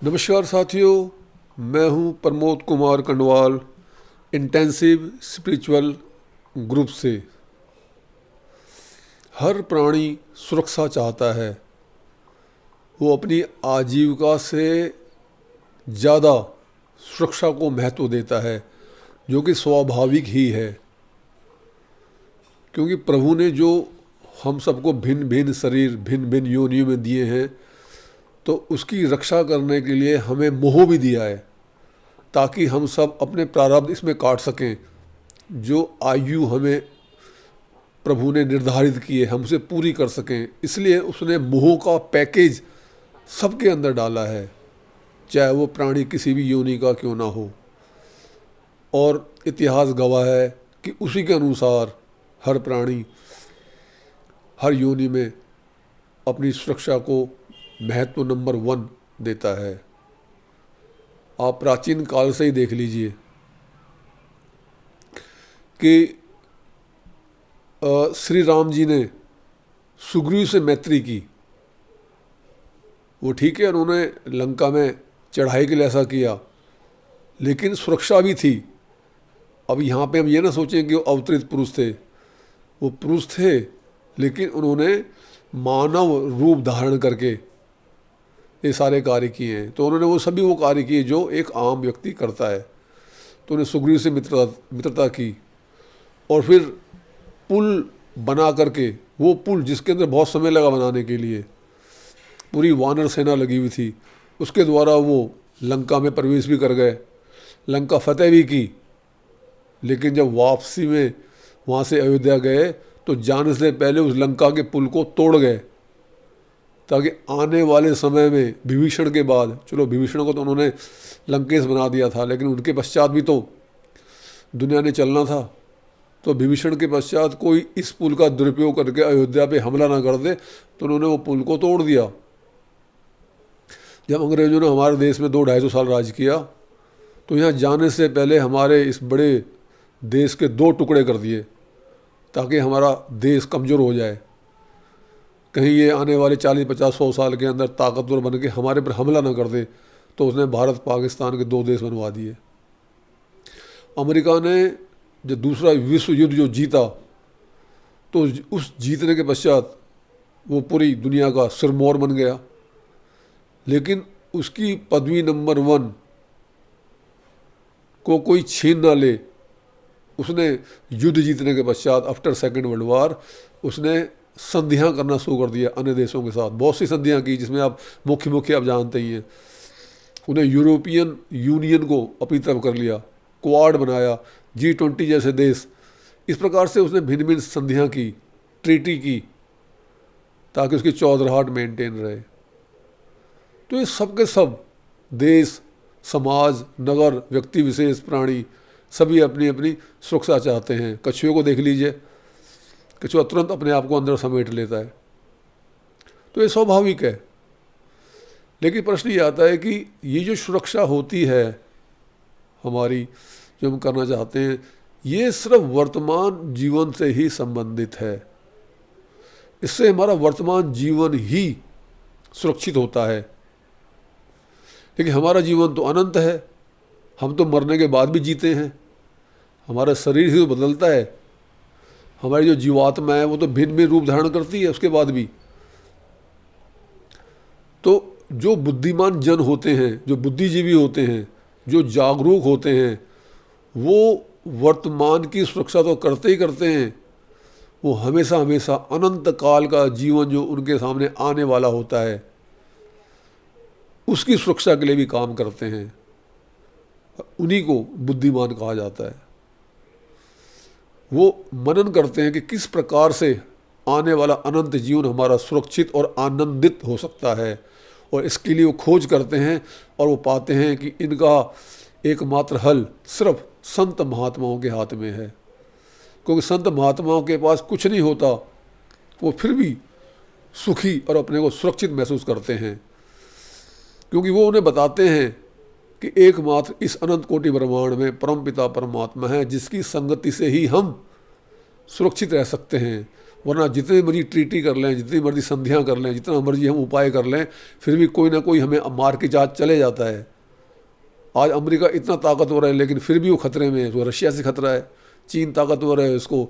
नमस्कार साथियों, मैं हूं Pramod Kumar Kandwal, intensive spiritual group से। हर प्राणी सुरक्षा चाहता है। वो अपनी आजीविका से ज़्यादा सुरक्षा को महत्व देता है, जो कि स्वाभाविक ही है। क्योंकि प्रभु ने जो हम सबको भिन्न भिन्न शरीर, भिन्न भिन्न योनियों में दिए हैं, तो उसकी रक्षा करने के लिए हमें मोह भी दिया है, ताकि हम सब अपने प्रारब्ध इसमें काट सकें। जो आयु हमें प्रभु ने निर्धारित किए हम उसे पूरी कर सकें, इसलिए उसने मोह का पैकेज सबके अंदर डाला है, चाहे वो प्राणी किसी भी योनि का क्यों ना हो। और इतिहास गवाह है कि उसी के अनुसार हर प्राणी हर योनि में अपनी सुरक्षा को महत्व नंबर 1 देता है। आप प्राचीन काल से ही देख लीजिए कि श्री राम जी ने सुग्रीव से मैत्री की। वो ठीक है, उन्होंने लंका में चढ़ाई के लिए ऐसा किया, लेकिन सुरक्षा भी थी। अब यहाँ पे हम ये ना सोचें कि वो अवतरित पुरुष थे। वो पुरुष थे, लेकिन उन्होंने मानव रूप धारण करके ये सारे कार्य किए हैं। तो उन्होंने वो कार्य किए जो एक आम व्यक्ति करता है। तो उन्हें सुग्रीव से मित्रता की, और फिर पुल बना करके, वो पुल जिसके अंदर बहुत समय लगा बनाने के लिए, पूरी वानर सेना लगी हुई थी, उसके द्वारा वो लंका में प्रवेश भी कर गए, लंका फतेह भी की। लेकिन जब वापसी में वहाँ से अयोध्या गए तो जाने से पहले उस लंका के पुल को तोड़ गए, ताकि आने वाले समय में विभीषण के बाद, चलो विभीषण को तो उन्होंने लंकेश बना दिया था, लेकिन उनके पश्चात भी तो दुनिया ने चलना था। तो विभीषण के पश्चात कोई इस पुल का दुरुपयोग करके अयोध्या पे हमला ना कर दे, तो उन्होंने वो पुल को तोड़ दिया। जब अंग्रेजों ने हमारे देश में 200-250 साल राज किया, तो यहाँ जाने से पहले हमारे इस बड़े देश के 2 टुकड़े कर दिए, ताकि हमारा देश कमज़ोर हो जाए। कहीं ये आने वाले 40-50-100 साल के अंदर ताकतवर बन के हमारे पर हमला ना कर दे। तो उसने भारत पाकिस्तान के 2 देश बनवा दिए। अमेरिका ने जो दूसरा विश्व युद्ध जो जीता, तो उस जीतने के पश्चात वो पूरी दुनिया का सिरमौर बन गया। लेकिन उसकी पदवी नंबर 1 को कोई छीन ना ले। उसने युद्ध जीतने के पश्चात, आफ्टर सेकेंड वर्ल्ड वार, उसने संधियाँ करना शुरू कर दिया अन्य देशों के साथ। बहुत सी संधियाँ की, जिसमें आप मुख्य आप जानते ही हैं। उन्हें यूरोपियन यूनियन को अपनी तरफ कर लिया, क्वाड बनाया, G20 जैसे देश। इस प्रकार से उसने भिन्न भिन्न संधियाँ की, ट्रीटी की, ताकि उसकी चौधराहट मेंटेन रहे। तो ये सब के सब देश, समाज, नगर, व्यक्ति विशेष, प्राणी सभी अपनी अपनी सुरक्षा चाहते हैं। कछुए को देख लीजिए, कछुआ तुरंत अपने आप को अंदर समेट लेता है। तो ये स्वाभाविक है। लेकिन प्रश्न ये आता है कि ये जो सुरक्षा होती है हमारी, जो हम करना चाहते हैं, ये सिर्फ वर्तमान जीवन से ही संबंधित है। इससे हमारा वर्तमान जीवन ही सुरक्षित होता है। लेकिन हमारा जीवन तो अनंत है। हम तो मरने के बाद भी जीते हैं। हमारा शरीर ही तो बदलता है। हमारी जो जीवात्मा है वो तो भिन्न भिन्न रूप धारण करती है उसके बाद भी। तो जो बुद्धिमान जन होते हैं, जो बुद्धिजीवी होते हैं, जो जागरूक होते हैं, वो वर्तमान की सुरक्षा तो करते ही करते हैं। वो हमेशा हमेशा अनंत काल का जीवन जो उनके सामने आने वाला होता है, उसकी सुरक्षा के लिए भी काम करते हैं। उन्हीं को बुद्धिमान कहा जाता है। वो मनन करते हैं कि किस प्रकार से आने वाला अनंत जीवन हमारा सुरक्षित और आनंदित हो सकता है, और इसके लिए वो खोज करते हैं, और वो पाते हैं कि इनका एकमात्र हल सिर्फ संत महात्माओं के हाथ में है। क्योंकि संत महात्माओं के पास कुछ नहीं होता, वो फिर भी सुखी और अपने को सुरक्षित महसूस करते हैं। क्योंकि वो उन्हें बताते हैं कि एकमात्र इस अनंत कोटि ब्रह्मांड में परमपिता परमात्मा है, जिसकी संगति से ही हम सुरक्षित रह सकते हैं। वरना जितनी मर्जी ट्रीटी कर लें, जितनी मर्जी संधियाँ कर लें, जितना मर्जी हम उपाय कर लें, फिर भी कोई ना कोई हमें मार के जहाज चले जाता है। आज अमेरिका इतना ताकतवर है लेकिन फिर भी वो खतरे में है। उसको रशिया से खतरा है, चीन ताकतवर है, उसको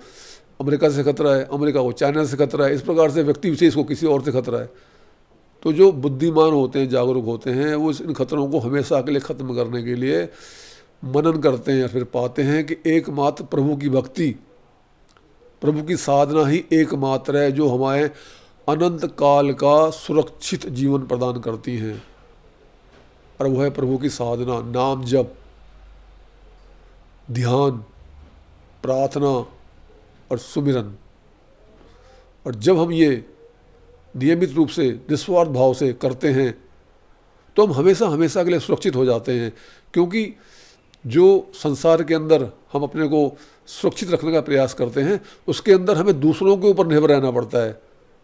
अमेरिका से खतरा है, अमेरिका को चाइना से खतरा है। इस प्रकार से व्यक्ति विशेष को किसी और से खतरा है। तो जो बुद्धिमान होते हैं, जागरूक होते हैं, वो इन खतरों को हमेशा के लिए ख़त्म करने के लिए मनन करते हैं, फिर पाते हैं कि एकमात्र प्रभु की भक्ति, प्रभु की साधना ही एकमात्र है जो हमारे अनंत काल का सुरक्षित जीवन प्रदान करती हैं। और वह है प्रभु की साधना, नाम जप, ध्यान, प्रार्थना और सुमिरन। और जब हम ये नियमित रूप से निस्वार्थ भाव से करते हैं तो हम हमेशा हमेशा के लिए सुरक्षित हो जाते हैं। क्योंकि जो संसार के अंदर हम अपने को सुरक्षित रखने का प्रयास करते हैं, उसके अंदर हमें दूसरों के ऊपर निर्भर रहना पड़ता है,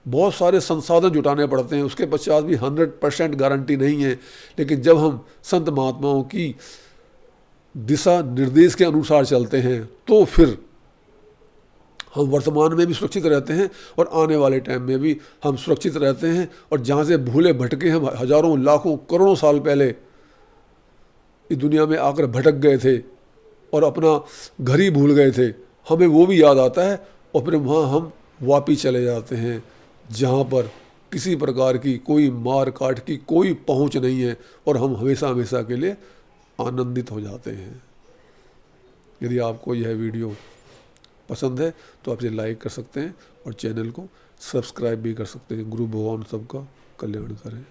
बहुत सारे संसाधन जुटाने पड़ते हैं, उसके पश्चात भी 100% गारंटी नहीं है। लेकिन जब हम संत महात्माओं की दिशा निर्देश के अनुसार चलते हैं तो फिर हम वर्तमान में भी सुरक्षित रहते हैं और आने वाले टाइम में भी हम सुरक्षित रहते हैं। और जहाँ से भूले भटके हम हजारों लाखों करोड़ों साल पहले इस दुनिया में आकर भटक गए थे और अपना घर ही भूल गए थे, हमें वो भी याद आता है और फिर वहाँ हम वापिस चले जाते हैं जहाँ पर किसी प्रकार की कोई मार काट की कोई पहुँच नहीं है और हम हमेशा हमेशा के लिए आनंदित हो जाते हैं। यदि आपको यह वीडियो पसंद है तो आप इसे लाइक कर सकते हैं और चैनल को सब्सक्राइब भी कर सकते हैं। गुरु भगवान सबका कल्याण करें।